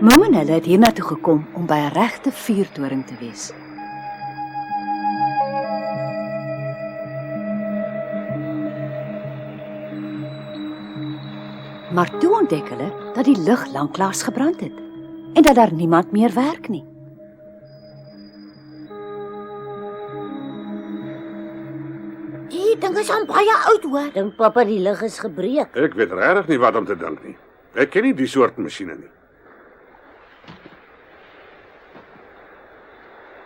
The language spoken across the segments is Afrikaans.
Mom en hulle het hiernatoe gekom om by 'n regte vuurtoring te wees. Maar toe ontdek hulle dat die lig lanklaas gebrand het en dat daar niemand meer werk nie. Die ding is aan baie oud hoor. Dink pappa die lig is gebreek. Ek weet regtig nie wat om te dink nie. Ek ken nie die soort masjiene nie.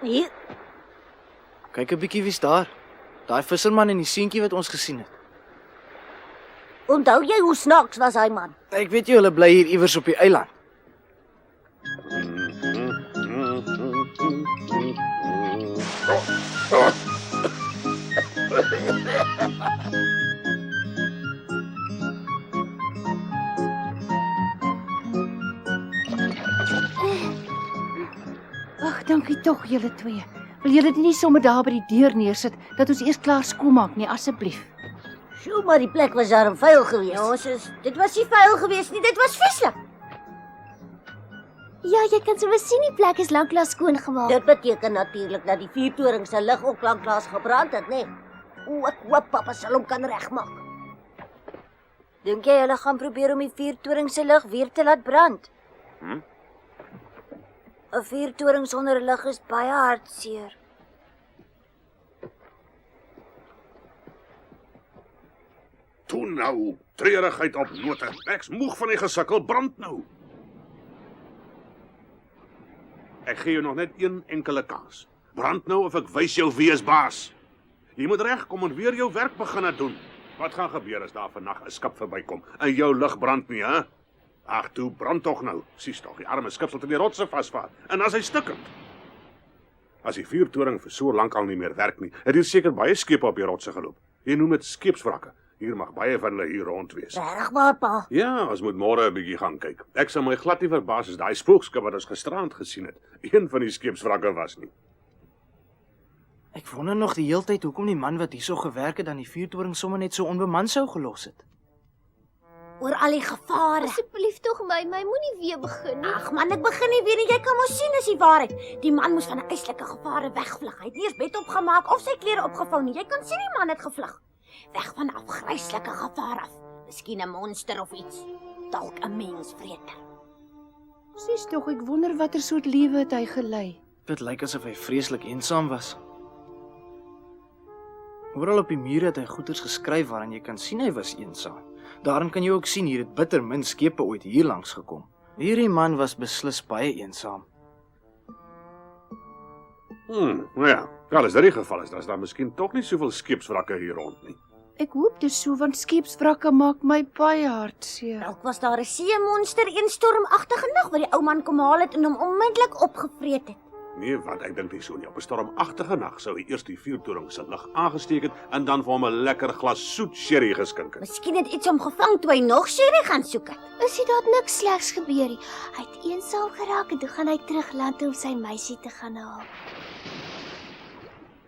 Hier, Kyk 'n bietjie wie's daar. Daai visserman en die seentjie wat ons gesien het. onthou jy hoe snaaks was hy man? Ek weet jy hulle bly hier iewers op die eiland. Ag, dankie tog julle twee. Wil julle dit nie sommer daar by die deur neersit dat ons eers klaar skoonmaak nie, asseblief? Sjoe, maar die plek was daarom vuil geweest. Ja, sis, dit was nie vuil geweest nie, dit was vieslik. Ja, jy kan sommer sien die plek is lanklaas skoon gemaak. Dit beteken natuurlik dat die vuurtoring se lig ook lanklaas gebrand het, né? O, ek hoop pappa sal hom kan regmaak. Dink jy hulle gaan probeer om die vuurtoring se lig weer te laat brand? 'n Vuurtoring sonder 'n lig is baie hartseer. Toe nou, treurigheid op note. Ek's moeg van die gesukkel, brand nou. Ek gee jou nog net een enkele kans. Brand nou of ek wys jou wie is baas. Jy moet regkom en weer jou werk begin doen. Wat gaan gebeur as daar vannag 'n skip verbykom en jou lig brand nie, hè? Ag toe, brand tog nou. Sies tog, die arme skip sal teen die rotse vasvaar. En as hy stikkend. As die vuurtoring vir so lank al nie meer werk nie, het hier seker baie skepe op die rotse geloop. Jy noem dit skeepswrakke. Hier mag baie van hulle hier rond wees. Regbaar pa. Ja, ons moet môre 'n bietjie gaan kyk. Ek sal my glad nie verbaas as daai spookskip wat ons gisterand gesien het, een van die skeepswrakke was nie. Ek wonder nog die heeltyd hoekom die man wat hierso gewerk het aan die vuurtoring sommer net so onbeman sou gelos het. Oor al die gevare. Asseblief tog my moenie weer begin nie. Ag man, ek begin nie weer nie. Jy kan mos sien as die waarheid. Die man moes van 'n eislike gevare wegvlug. Hy het nie eens bed opgemaak of sy klere opgevou nie. Jy kan sien die man het gevlug. Weg van 'n afgryslike gevaar af. Miskien 'n monster of iets. Dalk 'n mensvreter. Sies tog, ek wonder watter soort lewe het hy gelei. Dit lyk asof hy vreeslik eensaam was. Oral op die mure het hy goeters geskryf waaraan jy kan sien hy was eensaam. Daarin kan jy ook sien hier het bitter min skepe ooit hier langs gekom. Hierdie man was beslis baie eensaam. Nou ja, as dit die geval is, dan is daar miskien tog nie soveel skeepswrakke hier rond nie. Ek hoop dis so, want skeepswrakke maak my baie hartseer. Dalk was daar 'n seemonster een stormagtige nag wat die ou man kom haal het en hom onmiddellik opgevreet het. Nee, wat ek dink nie so nie. Op 'n stormagtige nag sou hy eers die vuurtoring se lig aangesteek het en dan vir hom 'n lekker glas soet sherry geskink het. Miskien het iets hom gevang toe hy nog sherry gaan soek het. Is dit daar niks slegs gebeur nie. Hy het eensaam geraak en toe gaan hy terug land toe om sy meisie te gaan haal.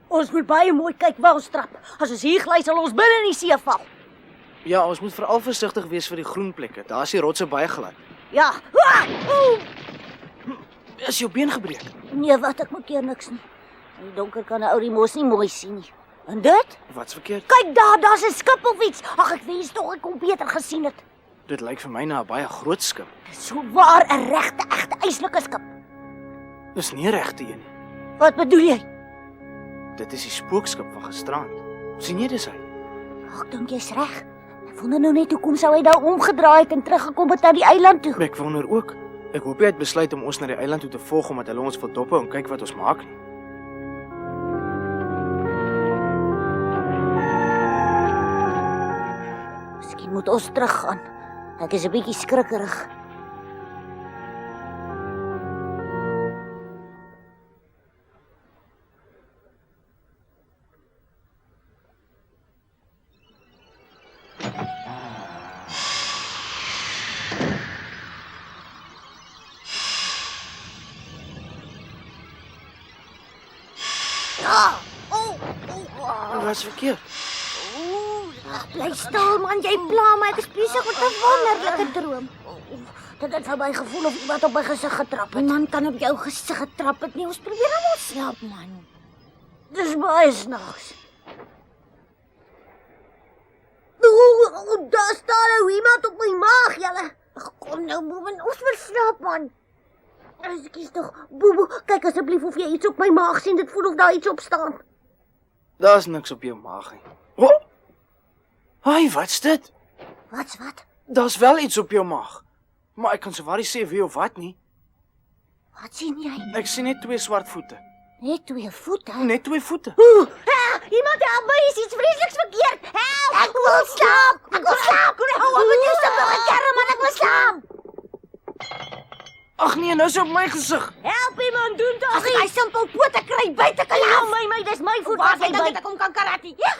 Ons moet baie mooi kyk waar ons trap. As ons hier gly sal ons binne in die see val. Ja, ons moet veral versigtig wees vir die groen plekke. Daar is die rotse baie glad. Ja. Ah! Oeh! Is jou been gebreek? Nee, wat ek maak keer niks nie. In die donker kan 'n ou die mos nie mooi sien nie. En dit? Wat's verkeerd? Kyk daar, daar's 'n skip of iets. Ag, ek wens tog ek kon beter gesien het. Dit lyk vir my na 'n baie groot skip. So waar 'n regte, egte eislike skip. Dis nie 'n regte een nie. Wat bedoel jy? Dit is die spookskip van gisterand. Sien jy dis hy? Ag, dink jy's reg. Ek wonder nou net hoekom sou hy daar omgedraai het en teruggekom het na die eiland toe. Ek wonder ook. Ek hoop hy het besluit om ons na die eiland toe te volg omdat hulle ons wil dop en kyk wat ons maak nie. Miskien moet ons teruggaan. Ek is 'n bietjie skrikkerig. Wat's verkeerd? Bly stil man, jy pla my. Ek is besig met 'n wonderlike droom. Dit het vir my gevoel of iemand op my gesig getrap Die het. man kan op jou gesig getrap het nie. Ons probeer almal slaap, man. Dis baie snaaks. Daar staan nou iemand op my maag, julle. Ag, kom nou, Boeman, ons wil slaap, man. Ekskuus tog. Bobo, kyk asseblief of jy iets op my maag sien. Dit voel of daar iets op staan. Daar's niks op jou maag nie. Oh! Haai, wat's dit? Wat? Daar's wel iets op jou maag. Maar ek kan sowat nie sê wie of wat nie. Wat sien jy? Ek sien net 2 swart voete. Net 2 voete. Net 2 voete. Iemand help my, is iets vreesliks verkeerd. Help! Ek wil slaap. Hou op met jou simpel gekerm, man, ek wil slaap. Ag nee, nou is hy op my gesig. Help iemand, doen dit. Ag, hy simpel pote kry buite kan Ja, af. my, dis my voet. Waar Waar jy jy dink dink ek kom kan karate? Ja.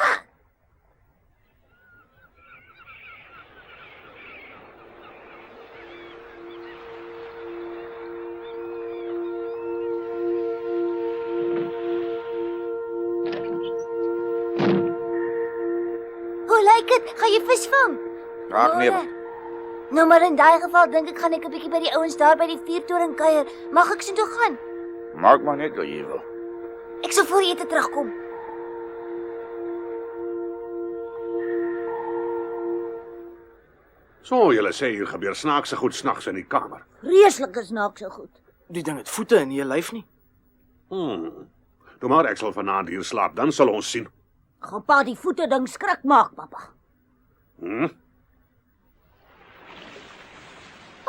Hoe lyk dit? Gaan jy vis vang? Raak nee. Nou maar in daai geval dink ek gaan ek 'n bietjie by die ouens daar by die vuurtoring kuier. Mag ek so toe gaan? Maak maar net wat jy wil. Ek sal voor ete terugkom. So, julle sê hier gebeur snaakse goed snags in die kamer. Vreeslike snaakse goed. Die ding het voete in jou lyf nie. Toe maar ek sal vanaand hier slaap, dan sal ons sien. Gaan pa die voete ding skrik maak, pappa.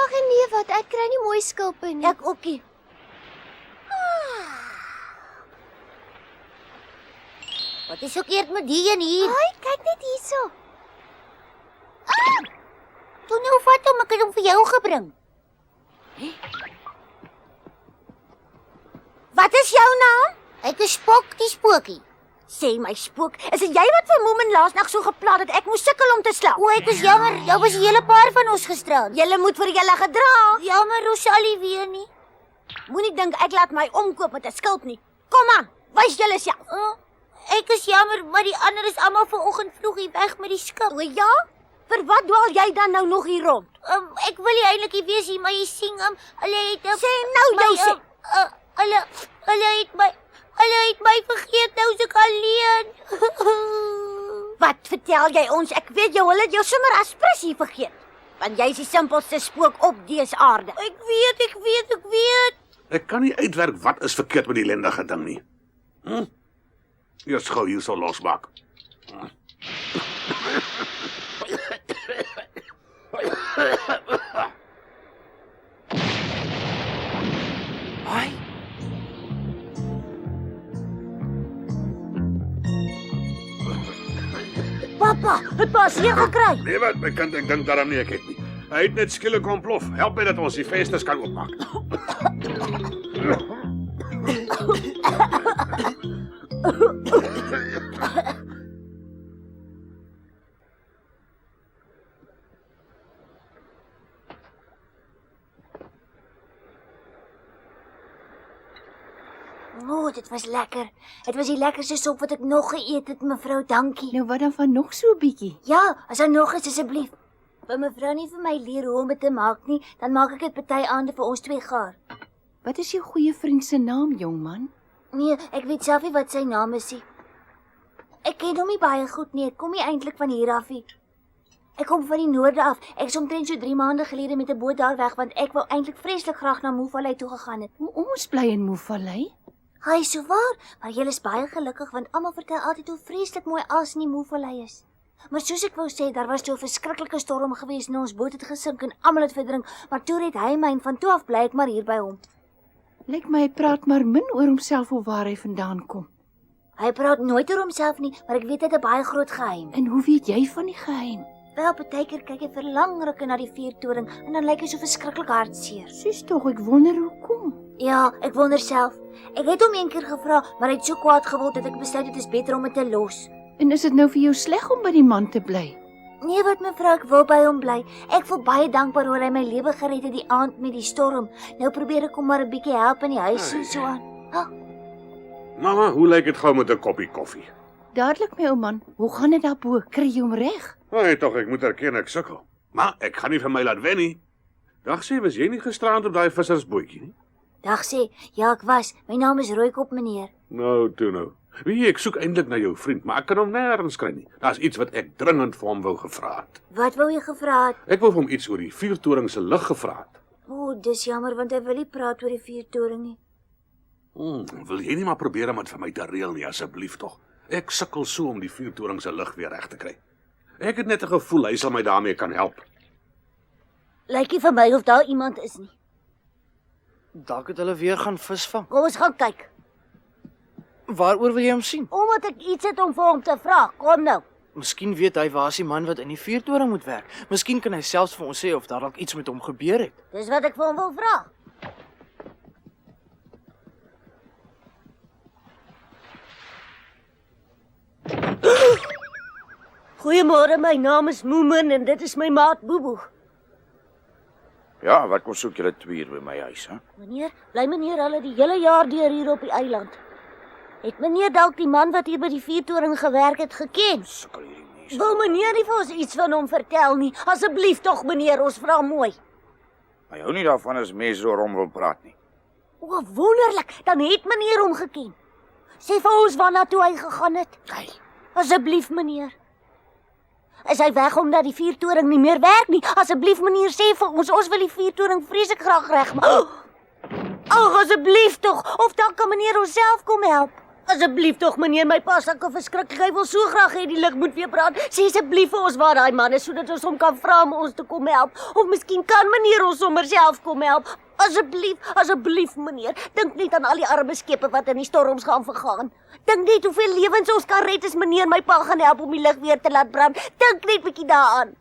Ag nee, wat? Ek kry nie mooi skulpe nie. Ek ookie. Wat is verkeerd met die een hier? Ai, kyk net hierso. Toe nou vat hom, ek het hom vir jou gebring. Wat is jou naam? Ek is Spok, die spookie. Sê my spook, is dit jy wat vir Moomin laasnag so geplaat het ek moes sukkel om te slaap? O, ek is jammer. Daar was 'n hele paar van ons gisterand. Julle moet vir julle gedra. Jammer, Rosalie weer nie. Moenie dink ek laat my omkoop met 'n skulp nie. Kom aan, wys julle self. Ek is jammer, maar die ander is almal vanoggend vroeg hier weg met die skip. O ja? Vir wat dwaal jy dan nou nog hier rond? Ek wil nie eintlik hier wees nie, maar jy sien hulle het Sê nou jy sê. Hulle het my vergeet, nou is ek alleen. Wat vertel jy ons? Ek weet jou, hulle het jou sommer as pressie vergeet. Want jy is die simpelste spook op dese aarde. Ek weet. Ek kan nie uitwerk wat is verkeerd met die lendige ding nie. Eers gou hier so losmaak. Haai. Papa, het pas hier gekry. Nee wat, my kind, ek dink daarom nie ek het nie. Hy het net skielik ontplof. Help my dat ons die vensters kan oopmaak. O, dit was lekker. Dit was die lekkerste sop wat ek nog geëet het, mevrou. Dankie. Nou wat dan van nog so 'n bietjie? Ja, as daar nog is asseblief. Wil mevrou nie vir my leer hoe om dit te maak nie, dan maak ek dit party aande vir ons twee gaar. Wat is jou goeie vriend se naam, jong man? Nee, ek weet self nie wat sy naam is nie. Ek ken hom nie baie goed nie. Ek kom nie eintlik van hier af nie. Ek kom van die noorde af. Ek is omtrent so 3 maande gelede met 'n boot daar weg want ek wou eintlik vreeslik graag na Moevallei toe gegaan het. Ons bly in Moevallei. Hy is so waar, maar jy is baie gelukkig want almal vertel altyd hoe vreeslik mooi as in die Moevallei is. Maar soos ek wou sê, daar was so 'n verskriklike storm gewees en ons boot het gesink en almal het verdrink, maar toe red hy my en van toe af bly ek maar hier by hom. Lyk my hy praat maar min oor homself of waar hy vandaan kom. Hy praat nooit oor homself nie, maar ek weet hy het 'n baie groot geheim. En hoe weet jy van die geheim? Wel, partykeer kyk hy vir lang rukke na die vuurtoring en dan lyk hy so verskriklik hartseer. Sis tog, ek wonder hoekom. Ja, ek wonder self. Ek het hom eendag gevra, maar hy het so kwaad geword dat ek besluit dit is beter om dit te los. En is dit nou vir jou sleg om by die man te bly? Nee, wat mevrou, ek wil by hom bly. Ek voel baie dankbaar oor hy my lewe gered het die aand met die storm. Nou probeer ek hom maar 'n bietjie help in die huis en so aan. Mama, hoe lyk dit gou met 'n koppie koffie? Dadelik my ou man, hoe gaan dit daarbo? Kry jy hom reg? Nee, tog, ek moet erken ek sukkel. Maar ek gaan nie vir my laat wen nie. Dag sê, was jy nie gisterand op daai vissersbootjie nie? Dag sê, ja ek was. My naam is Rooikop meneer. Nou, toe nou. Weet jy, ek soek eintlik na jou vriend, maar ek kan hom nêrens kry nie. Daar's iets wat ek dringend vir hom wou gevra het. Wat wou jy gevra het? Ek wou vir hom iets oor die vuurtoring se lig gevra het. O, dis jammer want hy wil nie praat oor die vuurtoring nie. Wil jy nie maar probeer om dit vir my te reël nie, asseblief tog? Ek sukkel so om die vuurtoring se lig weer reg te kry. Ek het net 'n gevoel hy sal my daarmee kan help. Lyk nie vir my of daar iemand is nie. Dalk het hulle weer gaan visvang. Kom ons gaan kyk. Waaroor wil jy hom sien? Omdat ek iets het om vir hom te vra. Kom nou. Miskien weet hy waar is die man wat in die vuurtoring moet werk. Miskien kan hy selfs vir ons sê of daar dalk iets met hom gebeur het. Dis wat ek vir hom wil vra. Goeiemôre, my naam is Moomin en dit is my maat Boeboe. Ja, wat kom soek julle twee hier by my huis, hè? Meneer, bly meneer hulle die hele jaar deur hier op die eiland. Het meneer dalk die man wat hier by die vuurtoring gewerk het geken? Sukkel hierdie mense. Wil meneer nie vir ons iets van hom vertel nie? Asseblief tog meneer, ons vra mooi. Hy hou nie daarvan as mense so rom wil praat nie. O, wonderlik, dan het meneer hom geken. Sê vir ons waarna toe hy gegaan het. Hey, Asseblief meneer. Is hy weg omdat die vuurtoring nie meer werk nie? Asseblief meneer, sê vir ons wil die vuurtoring vreeslik graag regmaak. Ag, asseblief tog, of dan kan meneer ons self kom help. Asseblief tog meneer, my pa sukkel verskriklik. Hy wil so graag hê die lig moet weer brand. Sê asseblief vir ons waar daai man is sodat ons hom kan vra om ons te kom help. Of miskien kan meneer ons sommer self kom help. Asseblief meneer, dink net aan al die arme skepe wat in die storms gaan vergaan. Dink net hoeveel lewens ons kan red as meneer my pa gaan help om die lig weer te laat brand. Dink net 'n bietjie daaraan.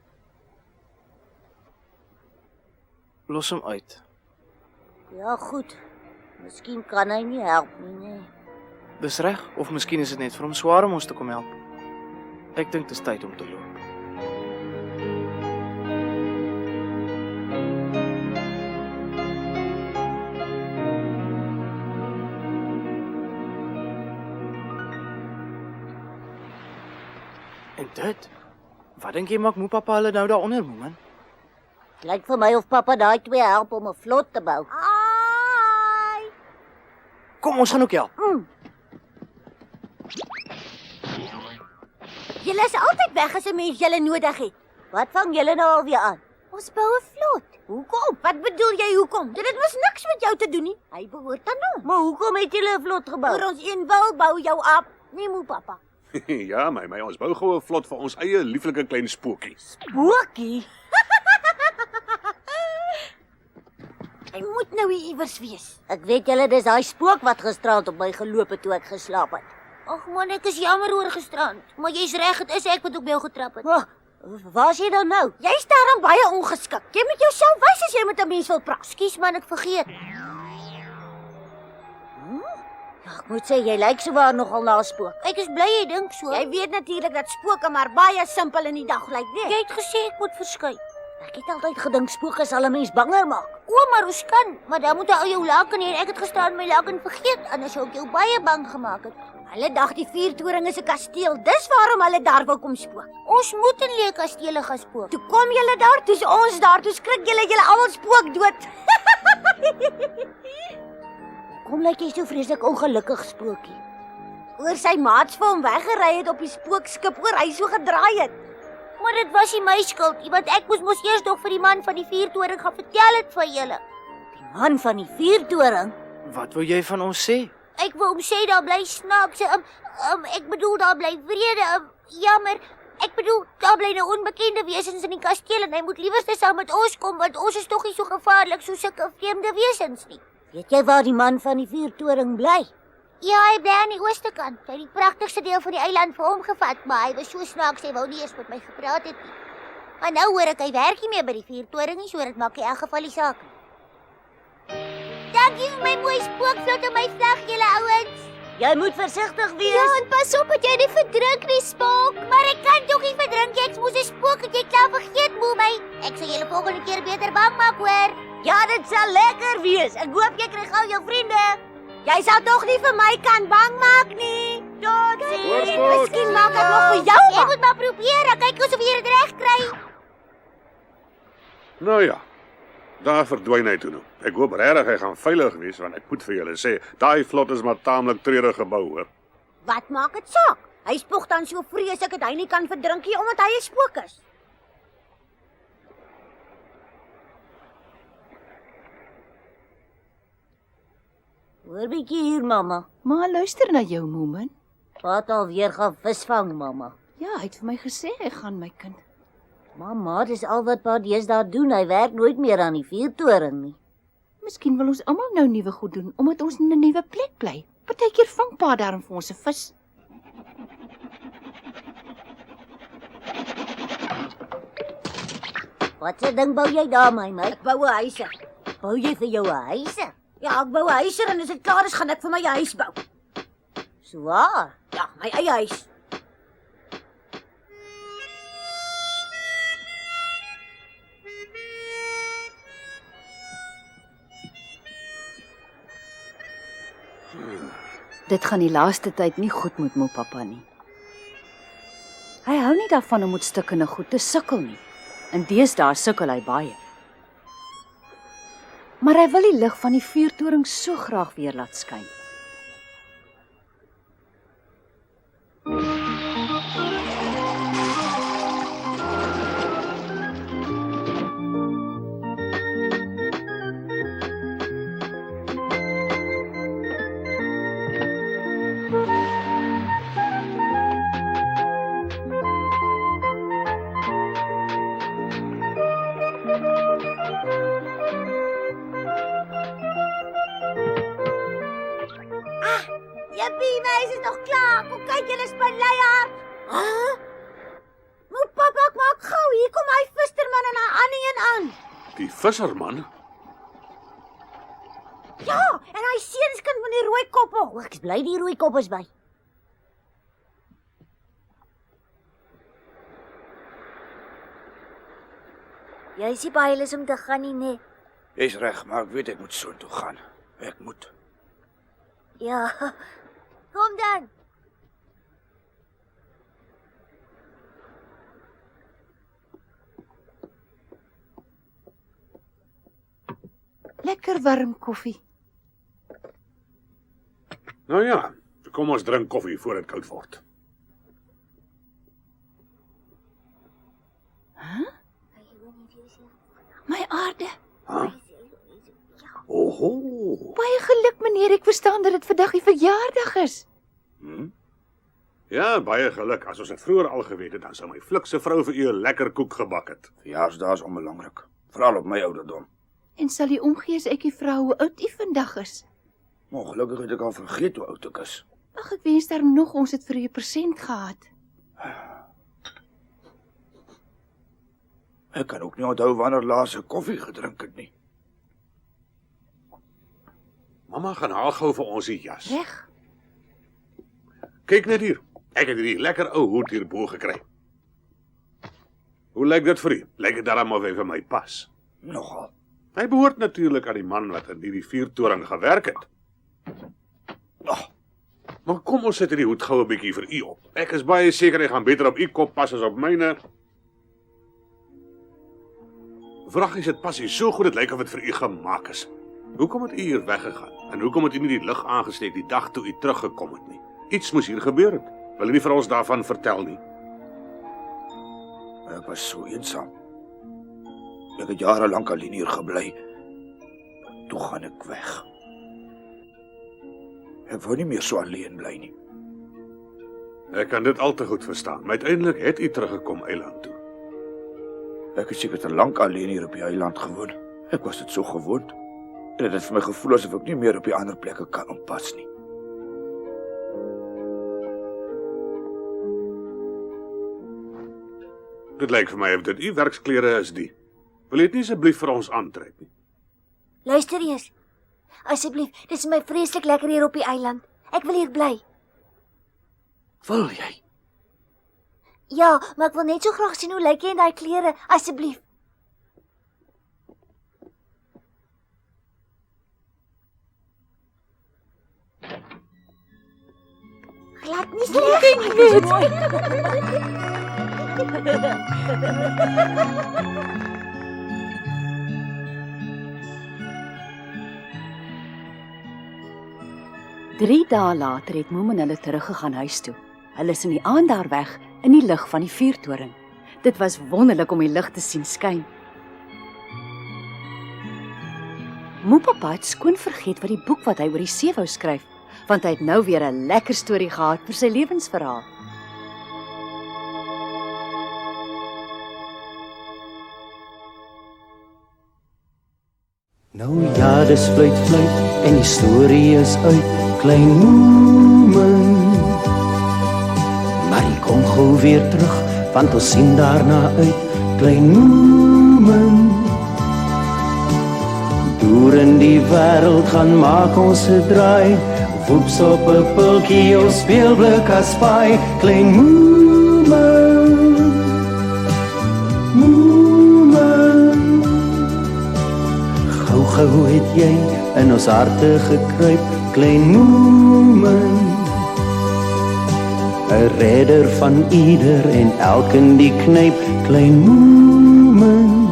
Los hom uit. Ja, goed. Miskien kan hy nie help nie, nee. Dis reg, of miskien is dit net vir hom swaar om ons te kom help. Ek dink dit is tyd om te loop. En dit? Wat dink jy maak moe pappa hulle nou daaronder, man? Lyk vir my of pappa daai twee help om 'n vlot te bou. Ai! Kom, ons gaan ook help. Julle is altyd weg as 'n mens julle nodig het. Wat vang julle nou alweer aan? Ons bou 'n vlot. Hoekom? Wat bedoel jy hoekom? Dit mos niks met jou te doen nie. Hy behoort aan hom. Maar hoekom het julle 'n vlot gebou? Vir ons een wil bou jou af. Nee, moe pappa. Ja, my, ons bou gou 'n vlot vir ons eie lieflike klein spookie. Boekie. Hy moet nou hier iewers wees. Ek weet julle dis daai spook wat gisterand op my geloop het toe ek geslaap het. Ag man, ek is jammer oor gisterand. Maar jy's reg, dit is ek wat op jou getrap het. Oh, waar is jy dan nou? Jy's daarom baie ongeskik. Jy moet jouself wys as jy met 'n mens wil praat. Skus man, ek vergeet. Ek moet sê jy lyk sowaar nogal na 'n spook. Ek is bly jy dink so. Jy weet natuurlik dat spooke maar baie simpel in die dag lyk, Jy nee. het gesê ek moet verskyn. Ek het altyd gedink spooke sal 'n mens banger maak. O, maar hoe kan? Maar dan moet jy al jou laken hê en ek het gisterand my laken vergeet. Anders sou ek jou baie bang gemaak het. Hulle dag die vuurtoring is 'n kasteel. Dis waarom hulle daar wou kom spook. Ons moet in leë kastele gaan spook. Toe kom julle daar, toe's ons daar, toe skrik julle almal spook dood. Kom lyk jy so vreeslik ongelukkig spookie. Oor sy maats vir hom weggery het op die spookskip oor hy so gedraai het. Maar dit was nie my skuld nie, want ek moes eers nog vir die man van die vuurtoring gaan vertel het vir julle. Die man van die vuurtoring. Wat wou jy van ons sê? Ek wou hom sê daar bly snaakse, ek bedoel daar bly vrede, jammer. Ek bedoel daar bly nou onbekende wesens in die kasteel en hy moet liewer saam met ons kom want ons is tog nie so gevaarlik soos sulke vreemde wesens nie. Weet jy waar die man van die vuurtoring bly? Ja, hy bly aan die ooste kant. Hy het die pragtigste deel van die eiland vir hom gevat, maar hy was so snaaks hy wou nie eens met my gepraat het nie. Maar nou hoor ek hy werk nie meer by die vuurtoring nie, so dit maak in elk geval die saak. Dankie vir my mooi spookvlot en my vlag, julle ouens. Jy moet versigtig wees. Ja, en pas op dat jy nie verdrink nie, spook. Maar ek kan tog nie verdrink nie, ek moes 'n spook het jy klaar vergeet, moe my. Ek sal julle volgende keer beter bang maak, hoor. Ja, dit sal lekker wees. Ek hoop jy kry gou jou vriende. Jy sal tog nie vir my kan bang maak nie. Totsiens. Goed. Miskien maak ek nog vir jou Jy bang. moet maar probeer, kyk of jy dit reg kry. Nou ja. Daar verdwyn hy toe nou. Ek hoop regtig hy gaan veilig wees want ek moet vir julle sê, daai vlot is maar taamlik treurig gebou hoor. Wat maak dit saak? Hy spog dan so vreeslik dat hy nie kan verdrink nie omdat hy 'n spook is. Hoor bietjie hier, mamma. Maar luister na jou, Moomin. Wat alweer gaan visvang, mamma. Ja, hy het vir my gesê hy gaan, my kind. Mamma, dis al wat pa deesdae doen. Hy werk nooit meer aan die vuurtoring nie. Miskien wil ons almal nou nuwe goed doen omdat ons in 'n nuwe plek bly. Partykeer vang pa daarom vir ons 'n vis. Wat 'n ding bou jy daar, my meisie? Ek bou 'n huisie. Bou jy vir jou 'n huisie? Ja, ek bou 'n huisie en as dit klaar is, gaan ek vir my 'n huis bou. Swaar. Ja, my eie huis. Dit gaan die laaste tyd nie goed met my pappa nie. Hy hou nie daarvan om met stukkende goed te sukkel nie. En deesdae sukkel hy baie. Maar hy wil die lig van die vuurtoring so graag weer laat skyn. Jippie, my huis is nog klaar. Kom kyk, julle is by Leier. Hæ? Moet papa maak gou. Hier kom hy visserman en hy Annie en aan. Die visserman? Ja, en hy seunskind met die rooi koppel. O, ek is bly die rooi kop is by. Jy is nie baie lus om te gaan nie, nee. Jy's reg, maar ek weet ek moet soontoe gaan. Ek moet. Ja. Kom dan. Lekker warm koffie. Nou ja, kom ons drink koffie voor dit koud word. My aarde. Oho. Baie geluk, meneer. Ek verstaan dat dit vandag die verjaardag is. Ja, baie geluk. As ons dit vroeër al geweet het, dan sou my flikse vrou vir u 'n lekker koek gebak het. Verjaarsdae is onbelangrik, veral op my ouderdom. En sal u omgee as ek u vra hoe oud u vandag is? Ongelukkig het ek al vergeet hoe oud ek is. Ag, ek wens daarom nog ons het vir u 'n persent gehad. Ek kan ook nie onthou wanneer laas ek koffie gedrink het nie. Mamma gaan haal gou vir ons die jas. Reg. Kyk net hier. Ek het hierdie lekker ou hoed hierbo gekry. Hoe lyk dit vir u? Lyk dit darem of hy vir my pas? Nogal. Hy behoort natuurlik aan die man wat in hierdie vuurtoring gewerk het. Maar kom ons sit hierdie hoed gou 'n bietjie vir u op. Ek is baie seker hy gaan beter op u kop pas as op myne. Vragies, dit pas hier so goed, dit lyk of dit vir u gemaak is. Hoekom het u hier weggegaan? En hoekom het u nie die lig aangesteek die dag toe u teruggekom het nie? Iets moes hier gebeur het. Wil u nie vir ons daarvan vertel nie? Ek was so eensaam. Ek het jare lank alleen hier gebly. Toe gaan ek weg. Ek wou nie meer so alleen bly nie. Ek kan dit al te goed verstaan, maar uiteindelik het u teruggekom eiland toe. Ek het seker te lank alleen hier op die eiland gewoon. Ek was dit so gewoond. En dit het vir my gevoel asof ek nie meer op die ander plekke kan onpas nie. Dit lyk vir my of dit u werksklere is die. Wil jy dit nie asseblief vir ons aantrek nie? Luister eers. Asseblief, dit is my vreeslik lekker hier op die eiland. Ek wil hier bly. Wil jy? Ja, maar ek wil net so graag sien hoe lyk jy in daai klere, asseblief. Glad nie sleg. 3 dae later het Moem en hulle teruggegaan huis toe. Hulle is in die aand daar weg in die lig van die vuurtoring. Dit was wonderlik om die lig te sien skyn. Moepappa het skoon vergeet wat die boek wat hy oor die see wou skryf, want hy het nou weer 'n lekker storie gehad vir sy lewensverhaal. Nou ja, dis fluit en die storie is uit, klein Moemen. Maar hy kom gou weer terug, want ons sien daarna uit, klein Moemen. Deur in die wêreld gaan maak ons 'n draai, woeps op 'n pultjie of speelblik as paai, klein Moemen. Moemen. Gou het jy in ons harte gekruip, klein Moemen. 'n redder van ieder en elkeen die knyp, klein Moemen.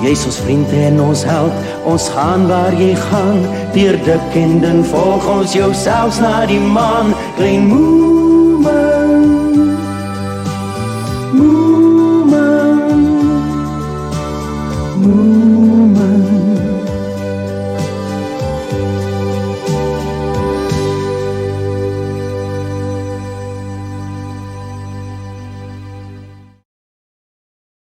Jy's ons vriend en ons held, ons gaan waar jy gaan, deur dik en dun volg ons jou selfs na die maan, klein Moemen.